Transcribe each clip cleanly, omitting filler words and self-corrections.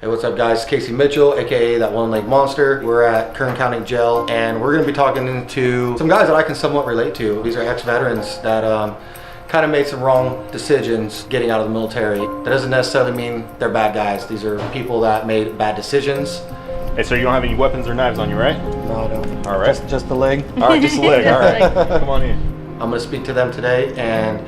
Hey, what's up guys? Casey Mitchell, aka that one leg monster. We're at Kern County Jail and we're gonna be talking to some guys that I can somewhat relate to. These are ex-veterans that kind of made some wrong decisions getting out of the military. That doesn't necessarily mean they're bad guys. These are people that made bad decisions. Hey, so you don't have any weapons or knives on you, right? No, I don't. All right. Just the leg. All right, just the leg. All right. Come on in. I'm gonna speak to them today and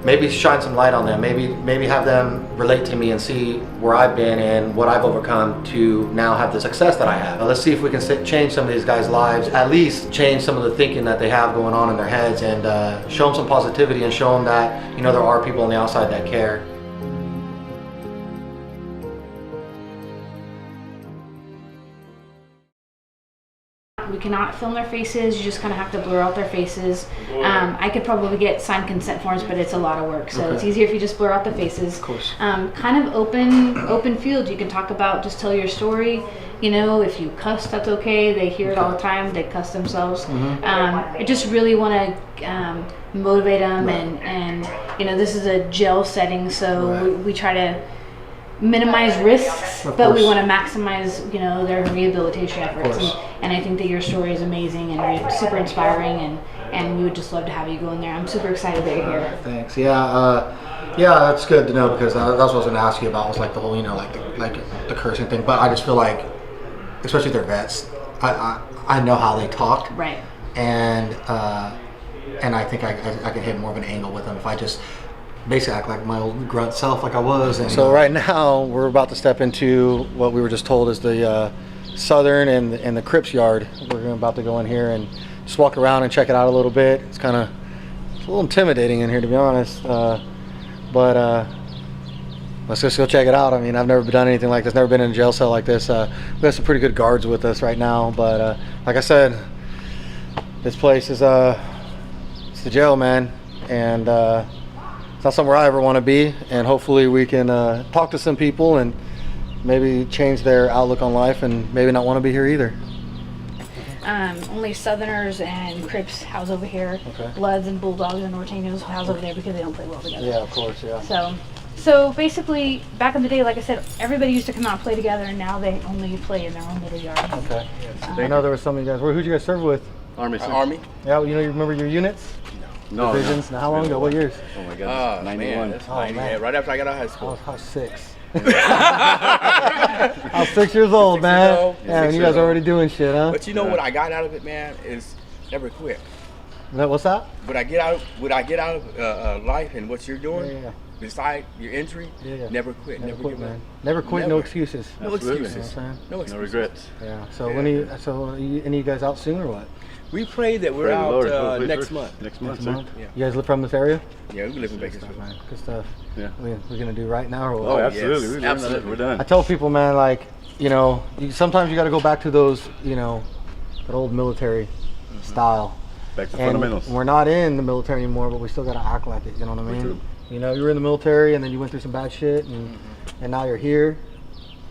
maybe shine some light on them. Maybe have them relate to me and see where I've been and what I've overcome to now have the success that I have. Now, let's see if we can change some of these guys' lives, at least change some of the thinking that they have going on in their heads, and show them some positivity and show them that, you know, there are people on the outside that care. We cannot film their faces. You just kind of have to blur out their faces. I could probably get signed consent forms, but it's a lot of work. So It's easier if you just blur out the faces. Of course. Kind of open field. You can talk about, just tell your story. You know, if you cuss, that's okay. They hear it all the time. They cuss themselves. I just really want to motivate them, and you know, this is a jail setting, so we try to minimize risks, but we want to maximize, you know, their rehabilitation efforts. And I think that your story is amazing and you're super inspiring, and we would just love to have you go in there. I'm super excited that you're here. Thanks. Yeah, that's good to know, because that's what I was going to ask you about, was like the whole, you know, like the cursing thing. But I just feel like, especially their vets, I know how they talk, right? And I think I can hit more of an angle with them if I just basically act like my old grunt self, like I was. And so right now we're about to step into what we were just told is the Southern and the Crips yard. We're about to go in here and just walk around and check it out a little bit. It's a little intimidating in here, to be honest, but let's just go check it out. I mean, I've never done anything like this, never been in a jail cell like this. We have some pretty good guards with us right now, but like I said, this place is it's the jail, man, and it's not somewhere I ever want to be, and hopefully we can talk to some people and maybe change their outlook on life and maybe not want to be here either. Only Southerners and Crips house over here. Okay. Bloods and Bulldogs and Norteños house over there because they don't play well together. Yeah, of course, yeah. So basically, back in the day, like I said, everybody used to come out and play together, and now they only play in their own little yard. Okay. I know there was some of you guys. Who'd you guys serve with? Army. Army? Yeah, you know, you remember your units? No. Divisions? Now, how long ago? What years? Oh my God. 91. Oh, man. Right after I got out of high school. I was 6. I was 6 years old, man. Yeah, and you guys are already doing shit, huh? But you know what I got out of it, man, is never quit. What's that? What I get out of life and what you're doing, beside your injury, never quit. Never quit, give man. up. Never quit, no excuses. No Absolutely. excuses. You know what I'm saying? No excuses. No regrets. Yeah. So any of you guys out soon or what? We pray that we're Pray the Lord. out Please, next sir. month. Next month, Next sir. month? Yeah. You guys live from this area? Yeah, we live in Good Bakersfield. stuff, man. Good stuff. Yeah. We're gonna do right now or what? Oh, absolutely. yes, We're absolutely. We're done. I tell people, man, like, you know, sometimes you got to go back to those, you know, that old military style. Back to And fundamentals. we're not in the military anymore, but we still got to act like it. You know what I mean? true. You know, you were in the military and then you went through some bad shit, and now you're here.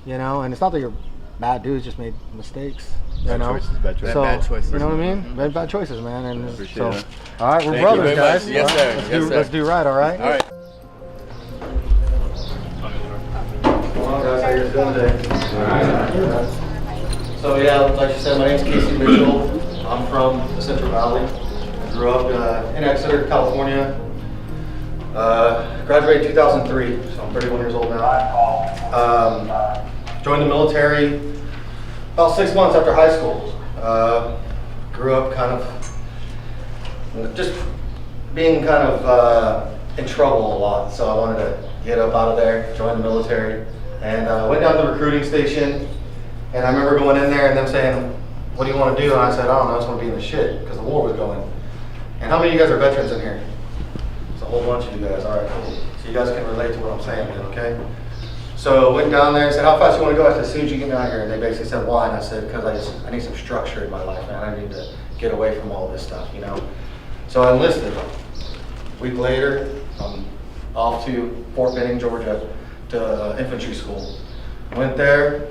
You know, and it's not that you're bad dudes, just made mistakes. You Bad know, choices, bad choices. So, Bad choices. you know what I mean? Bad choices, man. And Appreciate so, it. all right, we're Thank you brothers, very guys. much. Yes, All sir. right, Yes, sir. let's do right. All right. All right. Well, guys, how you doing today? So yeah, like you said, my name's Casey Mitchell. I'm from the Central Valley. I grew up in Exeter, California. Graduated in 2003, so I'm 31 years old now. Joined the military about 6 months after high school. Grew up kind of just being kind of in trouble a lot, so I wanted to get up out of there, join the military, and went down to the recruiting station. And I remember going in there and them saying, "What do you want to do?" And I said, "I don't know, I just want to be in the shit," because the war was going. And how many of you guys are veterans in here? It's a whole bunch of you guys. All right, cool. So you guys can relate to what I'm saying, man, okay? So went down there and said, "How fast you want to go?" I said, "As soon as you get me out of here." And they basically said, "Why?" And I said, "Because I need some structure in my life, man. I need to get away from all this stuff, you know." So I enlisted. A week later, I'm off to Fort Benning, Georgia, to infantry school. Went there.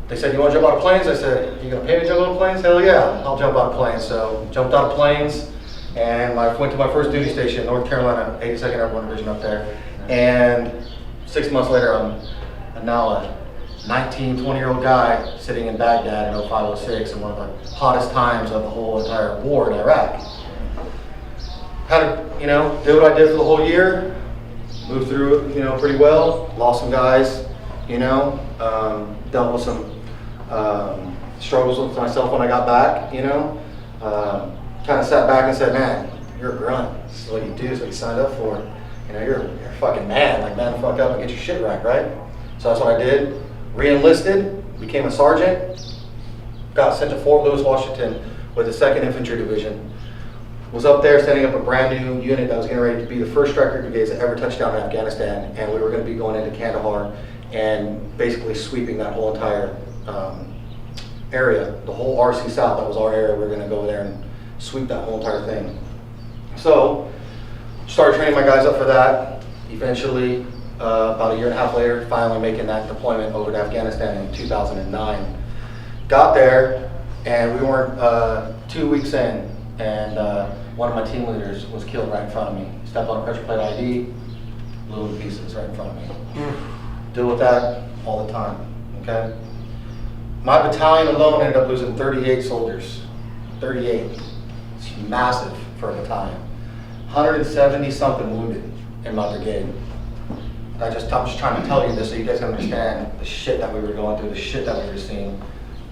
They said, "You want to jump out of planes?" I said, "You gonna pay me to jump out of planes?" "Hell yeah, I'll jump out of planes." So jumped out of planes, and I went to my first duty station, North Carolina, 82nd Airborne Division up there. And 6 months later, I'm now a 19, 20-year-old guy sitting in Baghdad in 05, 06 in one of the hottest times of the whole entire war in Iraq. Had to, did what I did for the whole year, moved through it, pretty well, lost some guys, dealt with some struggles with myself when I got back, kind of sat back and said, man, you're a grunt. This is what you do, this is what you signed up for. You're a fucking man, like man the fuck up and get your shit right, right? So that's what I did. Re-enlisted, became a sergeant, got sent to Fort Lewis, Washington with the 2nd Infantry Division. Was up there setting up a brand new unit that was getting ready to be the first striker brigades that ever touched down in Afghanistan, and we were going to be going into Kandahar and basically sweeping that whole entire area, the whole RC South, that was our area. We were going to go there and sweep that whole entire thing. So, started training my guys up for that. Eventually, about a year and a half later, finally making that deployment over to Afghanistan in 2009. Got there, and we weren't 2 weeks in, and one of my team leaders was killed right in front of me. Stepped on a pressure plate ID, blew in pieces right in front of me. Deal with that all the time, okay? My battalion alone ended up losing 38 soldiers. 38. It's massive for a battalion. 170 something wounded in my brigade. I'm just trying to tell you this so you guys can understand the shit that we were going through, the shit that we were seeing,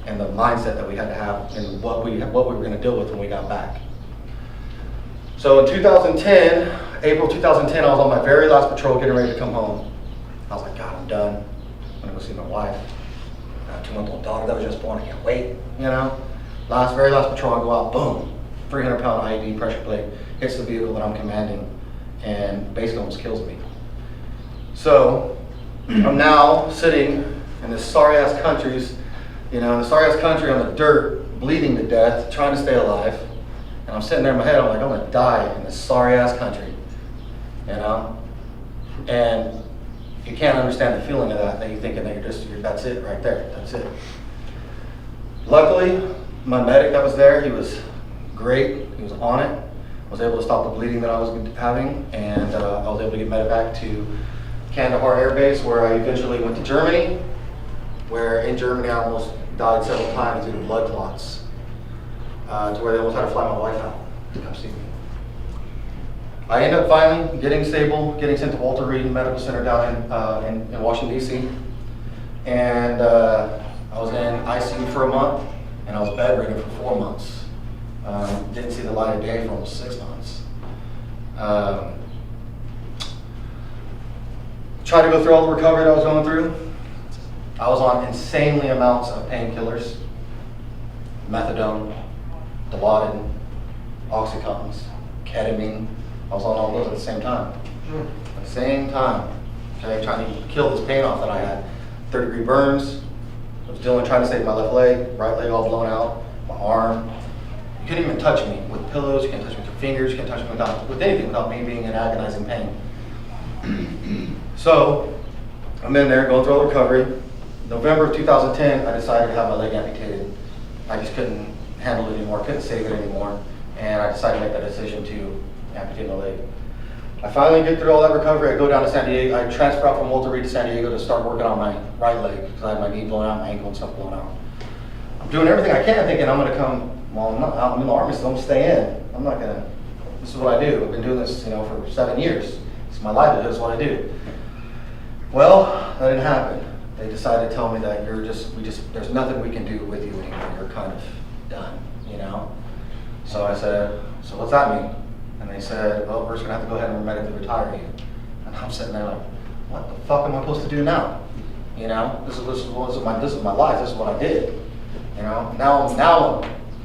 and the mindset that we had to have, and what we were going to deal with when we got back. So in 2010, April 2010, I was on my very last patrol getting ready to come home. I was like, God, I'm done. I'm going to go see my wife. I have a 2-month-old daughter that was just born. I can't wait, Very last patrol, I go out, boom, 300-pound IED pressure plate hits the vehicle that I'm commanding, and basically almost kills me. So I'm now sitting in this sorry-ass country, in the sorry-ass country on the dirt, bleeding to death, trying to stay alive. And I'm sitting there in my head, I'm like, I'm gonna die in this sorry-ass country, And you can't understand the feeling of that you're thinking that that's it right there, that's it. Luckily, my medic that was there, he was great, he was on it. I was able to stop the bleeding that I was having, and I was able to get medevac to Kandahar Air Base, where I eventually went to Germany, where in Germany I almost died several times due to blood clots, to where they almost had to fly my wife out to come see me. I ended up finally getting stable, getting sent to Walter Reed Medical Center down in Washington, D.C. And I was in ICU for a month, and I was bedridden for 4 months. Didn't see the light of day for almost 6 months. Tried to go through all the recovery that I was going through. I was on insanely amounts of painkillers, methadone, Dilaudid, Oxycontins, ketamine. I was on all those at the same time. At the same time, okay, trying to kill this pain off that I had. 3rd-degree burns. I was trying to save my left leg, right leg all blown out, my arm. You couldn't even touch me with pillows. You can't touch me with your fingers. You can't touch me with anything without me being in agonizing pain. So I'm in there going through all the recovery. November of 2010, I decided to have my leg amputated. I just couldn't handle it anymore, couldn't save it anymore, and I decided to make that decision to amputate my leg. I finally get through all that recovery. I go down to San Diego. I transfer out from Walter Reed to San Diego to start working on my right leg because I had my knee blown out, my ankle and stuff blown out. I'm doing everything I can, thinking I'm going to come. Well, I'm not. I'm in the Army, so I'm stay in. I'm not going to. This is what I do. I've been doing this, for 7 years. It's my livelihood. It's what I do. Well, that didn't happen. They decided to tell me that there's nothing we can do with you anymore. You're kind of done, So I said, so what's that mean? And they said, well, we're just gonna have to go ahead and medically retire you. And I'm sitting there like, what the fuck am I supposed to do now? This is my life. This is what I did. Now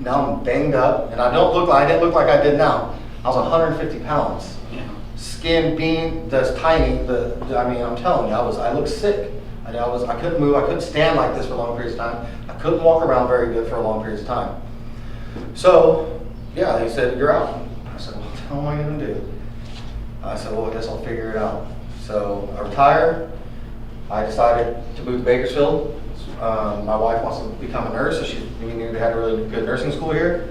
I'm banged up, and I didn't look like I did now. I was 150 pounds. Skin being this tiny. I'm telling you, I looked sick. I couldn't move. I couldn't stand like this for long periods of time. I couldn't walk around very good for a long period of time. So, yeah, they said, you're out. I said, well, what am I going to do? I said, well, I guess I'll figure it out. So I retired. I decided to move to Bakersfield. My wife wants to become a nurse, so we knew they had a really good nursing school here.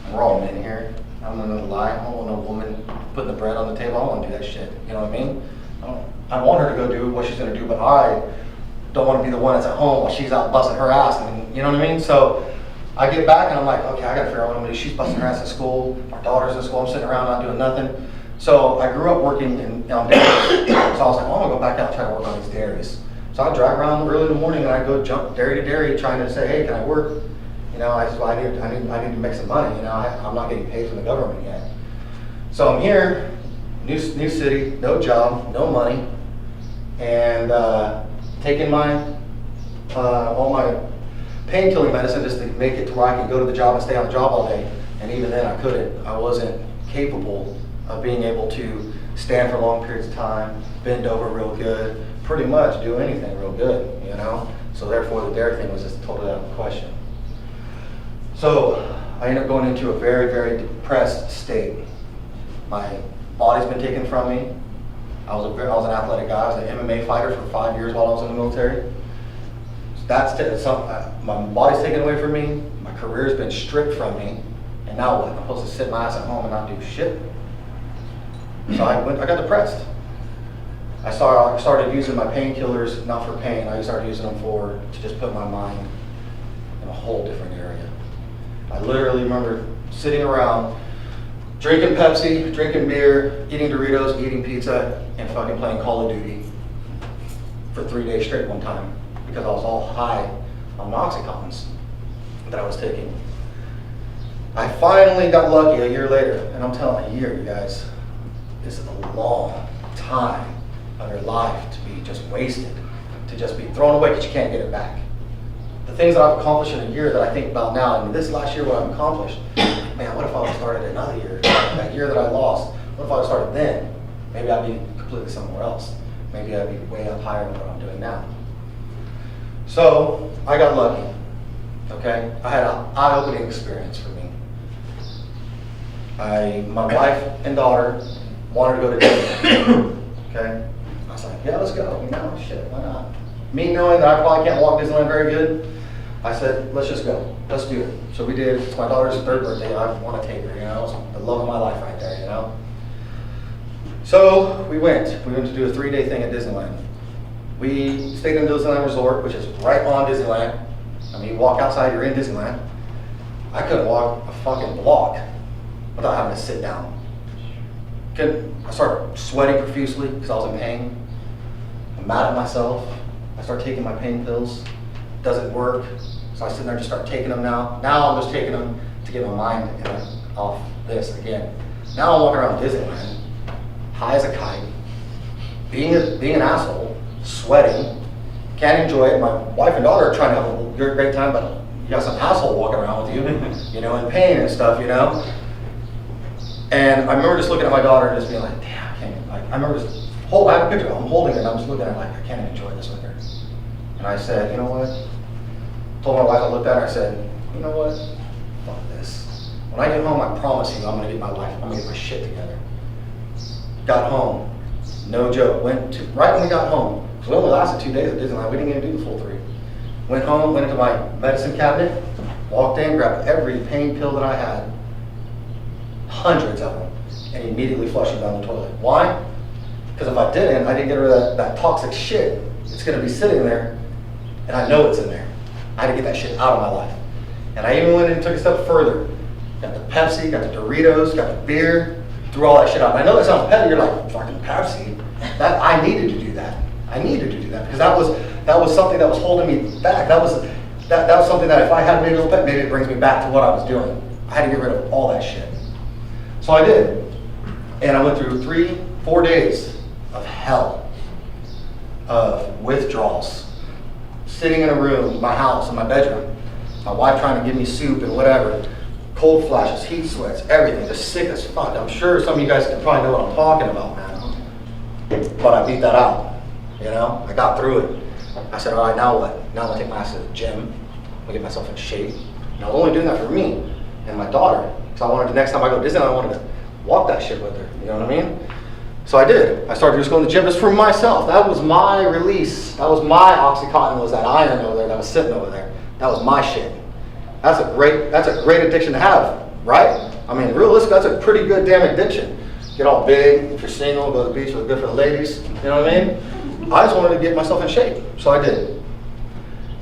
And we're all men here. I don't know the lie. I don't want no woman putting the bread on the table. I don't want to do that shit. You know what I mean? I want her to go do what she's going to do, but I don't want to be the one that's at home while she's out busting her ass. And you know what I mean? So I get back and I'm like, okay, I gotta figure out what I'm gonna do. She's busting her ass at school. Our daughter's in school. I'm sitting around not doing nothing. So I grew up working on dairies. So I was like, well, I'm gonna go back out and try to work on these dairies. So I drive around early in the morning and I go jump dairy to dairy trying to say, hey, can I work? You know, I need to make some money. You know, I'm not getting paid from the government yet. So I'm here, new city, no job, no money, and taking all my pain-killing medicine just to make it to where I could go to the job and stay on the job all day. And even then I couldn't. I wasn't capable of being able to stand for long periods of time, bend over real good, pretty much do anything real good, you know? So therefore the dairy thing was just totally out of the question. So I ended up going into a very, very depressed state. My body's been taken from me. I was an athletic guy. I was an MMA fighter for 5 years while I was in the military. My body's taken away from me. My career's been stripped from me. And now what? I'm supposed to sit my ass at home and not do shit? So I got depressed. I started using my painkillers, not for pain. I started using them to just put my mind in a whole different area. I literally remember sitting around, drinking Pepsi, drinking beer, eating Doritos, eating pizza, and fucking playing Call of Duty for 3 days straight one time because I was all high on Oxycontins that I was taking. I finally got lucky a year later, and I'm telling a year, you guys, this is a long time of your life to be just wasted, to just be thrown away because you can't get it back. The things that I've accomplished in a year that I think about now, and this last year what I've accomplished, man, what if I would have started another year? That year that I lost, what if I would have started then? Maybe I'd be completely somewhere else. Maybe I'd be way up higher than what I'm doing now. So I got lucky, okay? I had an eye-opening experience for me. My wife and daughter wanted to go to Disneyland, okay? I was like, yeah, let's go. You know, shit, why not? Me knowing that I probably can't walk Disneyland very good, I said, let's just go. Let's do it. So we did. It's my daughter's 3rd birthday. I want to take her, you know? It's the love of my life right there, you know? So we went. We went to do a 3-day thing at Disneyland. We stayed in Disneyland Resort, which is right on Disneyland. I mean, you walk outside, you're in Disneyland. I couldn't walk a fucking block without having to sit down. I started sweating profusely because I was in pain. I'm mad at myself. I start taking my pain pills. Doesn't work. So I sit there and just start taking them now. Now I'm just taking them to get my mind off this again. Now I'm walking around Disneyland, high as a kite, being an asshole, sweating, can't enjoy it. My wife and daughter are trying to have a great time, but you got some asshole walking around with you, you know, in pain and stuff, you know. And I remember just looking at my daughter and just being like, damn, I can't. I remember just I have a picture. I'm holding her and I'm just looking at her like, I can't enjoy this with her. And I said, you know what? Told my wife, I looked at her, I said, you know what? Fuck this. When I get home, I promise you, I'm gonna get my shit together. Got home, no joke. Right when we got home, because we only lasted 2 days at Disneyland, we didn't even do the full 3. Went home, went into my medicine cabinet, walked in, grabbed every pain pill that I had, hundreds of them, and immediately flushed them down the toilet. Why? Because if I didn't get rid of that toxic shit. It's gonna be sitting there, and I know it's in there. I had to get that shit out of my life. And I even went and took a step further. Got the Pepsi, got the Doritos, got the beer, threw all that shit out. And I know that sounds petty, you're like, fucking Pepsi. I needed to do that. I needed to do that because that was something that was holding me back. That was something that if I had maybe a little bit, maybe it brings me back to what I was doing. I had to get rid of all that shit. So I did. And I went through 3-4 days of hell, of withdrawals, sitting in a room, my house, in my bedroom, my wife trying to give me soup and whatever, cold flashes, heat sweats, everything, just sick as fuck. I'm sure some of you guys can probably know what I'm talking about, man. But I beat that out, you know? I got through it. I said, all right, now what? Now I'm gonna take my ass to the gym. I'm gonna get myself in shape. And I was only doing that for me and my daughter. Because I wanted to, next time I go to Disneyland, I wanted to walk that shit with her, you know what I mean? So I did. I started just going to the gym just for myself. That was my release. That was my Oxycontin, was that iron over there that was sitting over there. That was my shit. That's a great addiction to have, right? I mean, realistically, that's a pretty good damn addiction. Get all big, if you're single, go to the beach, look good for the ladies, you know what I mean? I just wanted to get myself in shape, so I did.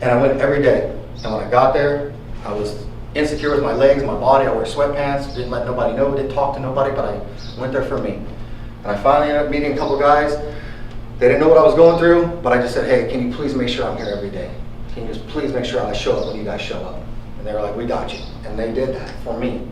And I went every day. And when I got there, I was insecure with my legs, my body. I wore sweatpants, didn't let nobody know, didn't talk to nobody, but I went there for me. And I finally ended up meeting a couple guys. They didn't know what I was going through, but I just said, hey, can you please make sure I'm here every day? Can you just please make sure I show up when you guys show up? And they were like, we got you. And they did that for me.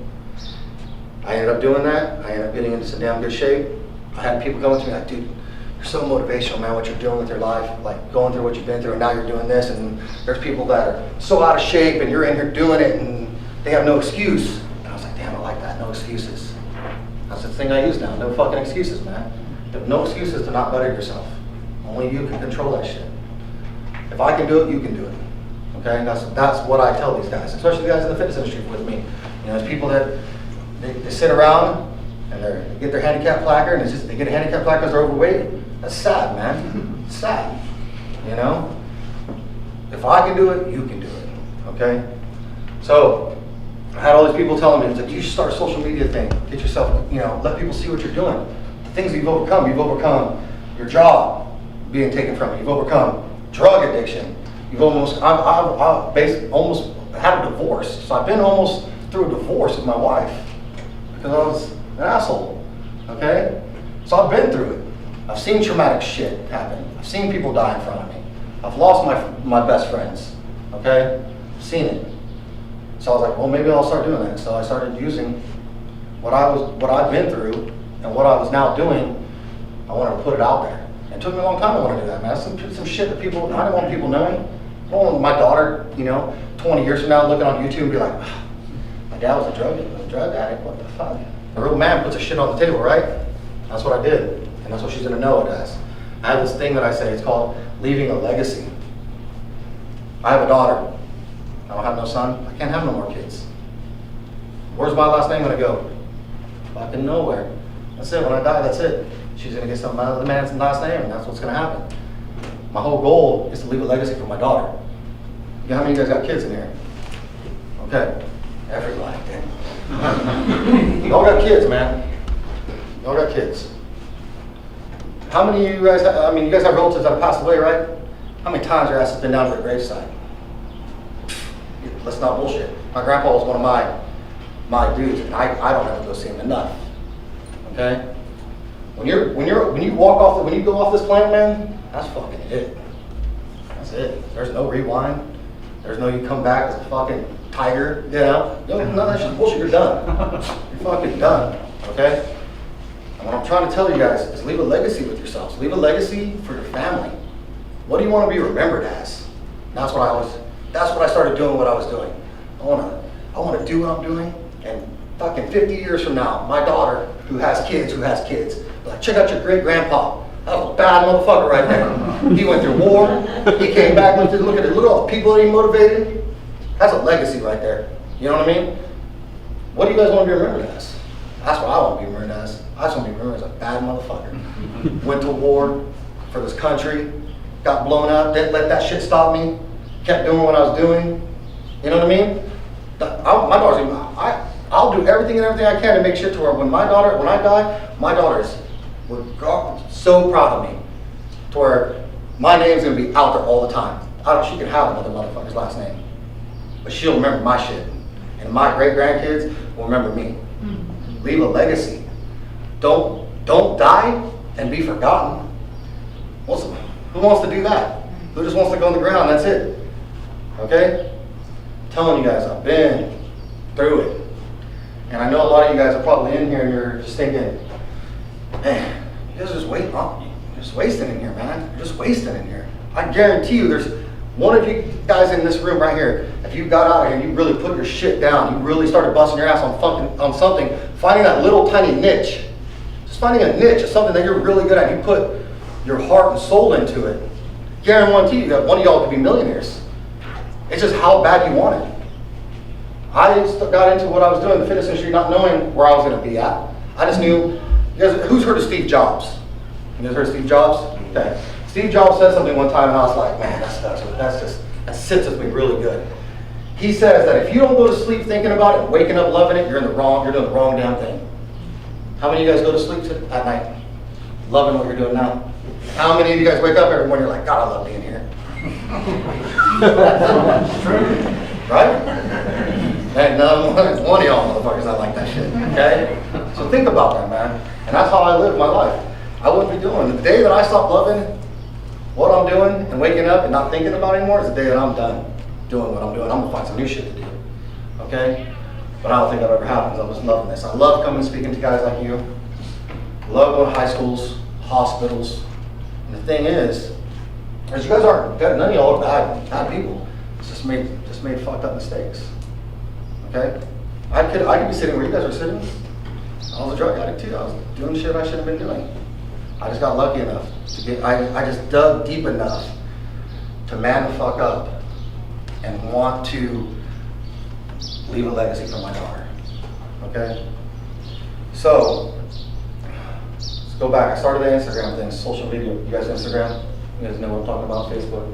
I ended up doing that. I ended up getting into some damn good shape. I had people coming to me like, dude, you're so motivational, man, what you're doing with your life, like going through what you've been through, and now you're doing this, and there's people that are so out of shape, and you're in here doing it, and they have no excuse. And I was like, damn, I like that, no excuses. That's the thing I use now, no fucking excuses, man. You have no excuses to not better yourself. Only you can control that shit. If I can do it, you can do it. Okay, that's what I tell these guys, especially the guys in the fitness industry with me. You know, there's people that they sit around and they get their handicap placard, and it's just they get a handicap placard because they're overweight. That's sad, man. It's sad. You know, if I can do it, you can do it. Okay. So I had all these people telling me, it's like, you should start a social media thing. Get yourself, you know, let people see what you're doing. The things you've overcome. You've overcome your job being taken from you. You've overcome drug addiction. You've almost almost had a divorce. So I've been almost through a divorce with my wife because I was an asshole. Okay? So I've been through it. I've seen traumatic shit happen. I've seen people die in front of me. I've lost my best friends. Okay? I've seen it. So I was like, well, maybe I'll start doing that. So I started using what I've been through and what I was now doing. I wanted to put it out there. It took me a long time to want to do that, man. That's some shit that I didn't want people knowing. I don't want my daughter, you know, 20 years from now looking on YouTube and be like, my dad was a drug addict, what the fuck? A real man puts a shit on the table, right? That's what I did, and that's what she's gonna know it as. I have this thing that I say, it's called leaving a legacy. I have a daughter. I don't have no son. I can't have no more kids. Where's my last name gonna go? Fucking nowhere. That's it, when I die, that's it. She's gonna get some other man's last name, and that's what's gonna happen. My whole goal is to leave a legacy for my daughter. You know how many of you guys got kids in here? Okay, everybody, damn. Y'all got kids, man. Y'all got kids. How many of you guys, you guys have relatives that have passed away, right? How many times your ass has been down to their graveside? Let's not bullshit. My grandpa was one of my dudes, and I don't ever go see him enough. Okay? When you go off this planet, man, that's fucking it. That's it. There's no rewind. There's no you come back as a fucking tiger, you know? None of that shit's bullshit, you're done. You're fucking done, okay? And what I'm trying to tell you guys is leave a legacy with yourselves. Leave a legacy for your family. What do you want to be remembered as? That's what I started doing what I was doing. I want to do what I'm doing, and fucking 50 years from now, my daughter who has kids, like, check out your great grandpa. That was a bad motherfucker right there. He went through war. He came back. Look at all the people that he motivated. That's a legacy right there. You know what I mean? What do you guys want to be remembered as? That's what I want to be remembered as. I just want to be remembered as a bad motherfucker. Went to war for this country. Got blown up. Didn't let that shit stop me. Kept doing what I was doing. You know what I mean? I'll do everything and everything I can to make shit to where when I die, my daughter's so proud of me, to where my name's gonna be out there all the time. She can have another motherfucker's last name, but she'll remember my shit, and my great grandkids will remember me. Leave a legacy. Don't die and be forgotten. Who wants to do that? Who just wants to go on the ground? That's it. Okay? I'm telling you guys, I've been through it. And I know a lot of you guys are probably in here and you're just thinking, man, you guys are just waiting. You're just wasting in here, man. You're just wasting in here. I guarantee you there's one of you guys in this room right here, if you got out of here and you really put your shit down, you really started busting your ass on something, finding that little tiny niche, just finding a niche of something that you're really good at, you put your heart and soul into it, guarantee you that one of y'all could be millionaires. It's just how bad you want it. I got into what I was doing in the fitness industry not knowing where I was going to be at. I just knew, who's heard of Steve Jobs? You guys heard of Steve Jobs? Okay. Steve Jobs said something one time and I was like, man, that sits with me really good. He says that if you don't go to sleep thinking about it, waking up loving it, you're doing the wrong damn thing. How many of you guys go to sleep at night loving what you're doing now? How many of you guys wake up every morning, you're like, God, I love being here. Right? And one of y'all motherfuckers not like that shit, okay? So think about that, man. And that's how I live my life. I wouldn't be doing. The day that I stop loving what I'm doing and waking up and not thinking about it anymore is the day that I'm done doing what I'm doing. I'm gonna find some new shit to do, okay? But I don't think that ever happens. I'm just loving this. I love coming and speaking to guys like you. Love going to high schools, hospitals. And the thing is you guys aren't, none of y'all are bad people. It's just made fucked up mistakes. Okay? I could be sitting where you guys are sitting. I was a drug addict too. I was doing shit I shouldn't have been doing. I just got lucky enough to get, I just dug deep enough to man the fuck up and want to leave a legacy for my daughter. Okay? So, let's go back. I started the Instagram thing, social media. You guys Instagram? You guys know what I'm talking about, Facebook.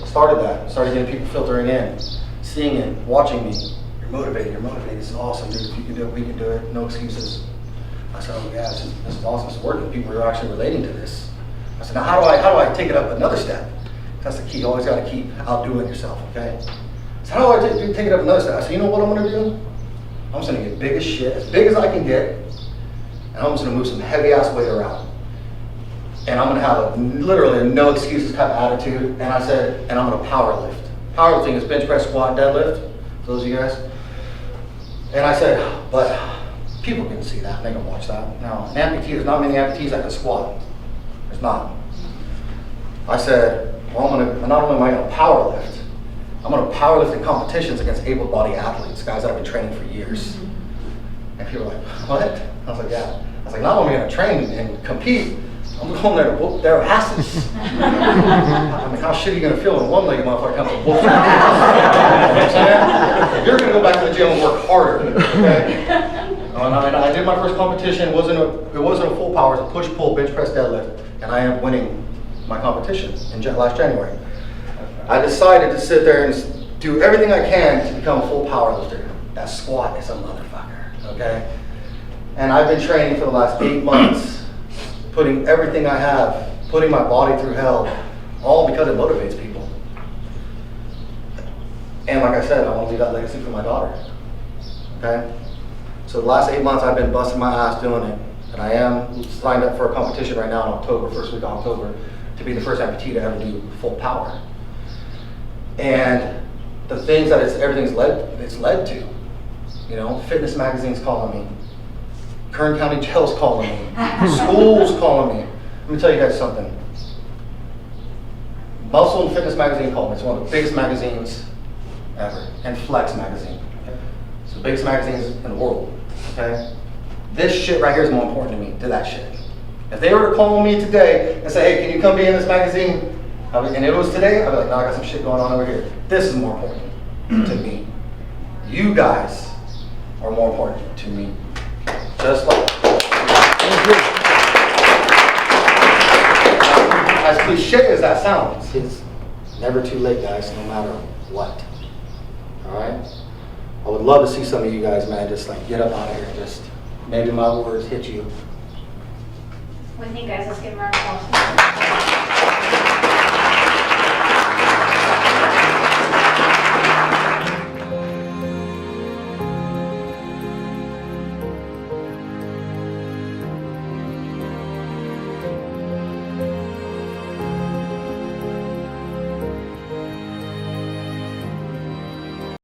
Started that. Started getting people filtering in, seeing it, watching me. You're motivated. This is awesome, dude. If you can do it, we can do it. No excuses. I said, oh yeah, this is awesome. It's working. People are actually relating to this. I said, now how do I take it up another step? That's the key. You always got to keep outdoing yourself, okay? So how do I take it up another step? I said, you know what I'm going to do? I'm just going to get big as shit, as big as I can get, and I'm just going to move some heavy ass weight around. And I'm going to have literally a no excuses type of attitude. And I said, and I'm going to power lift. Powerlifting is bench press, squat, deadlift. For those of you guys. And I said, but people can see that. They can watch that. Now, an amputee, there's not many amputees that can squat. There's not. I said, well, not only am I going to power lift, I'm going to power lift in competitions against able-bodied athletes, guys that have been training for years. And people are like, what? I was like, yeah. I was like, not only am I going to train and compete, I'm going there to whoop their asses. I mean, how shitty are you going to feel when one-legged motherfucker comes to whoop your ass? You know what I'm saying? You're going to go back to the gym and work harder, okay? I did my first competition. It wasn't a full power. It was a push-pull bench press deadlift, and I ended up winning my competition in last January. I decided to sit there and do everything I can to become a full power lifter. That squat is a motherfucker, okay? And I've been training for the last 8 months, putting everything I have, putting my body through hell, all because it motivates people. And like I said, I want to leave that legacy for my daughter, okay? So the last 8 months I've been busting my ass doing it. And I am signed up for a competition right now in October, first week of October, to be the first amputee to ever do full power. And the things that everything's led to, you know, fitness magazine's calling me, Kern County Jail's calling me, school's calling me. Let me tell you guys something. Muscle and Fitness magazine called me. It's one of the biggest magazines ever, and Flex magazine. It's the biggest magazines in the world. Okay, this shit right here is more important to me than that shit. If they were to call me today and say, "Hey, can you come be in this magazine?" and it was today, I'd be like, "No, I got some shit going on over here." This is more important to me. You guys are more important to me. Just like as cliche as that sounds, it's never too late, guys, no matter what. All right? I would love to see some of you guys, man, just like get up out of here and just maybe my words hit you. What do you think, guys? Let's give them a round of applause.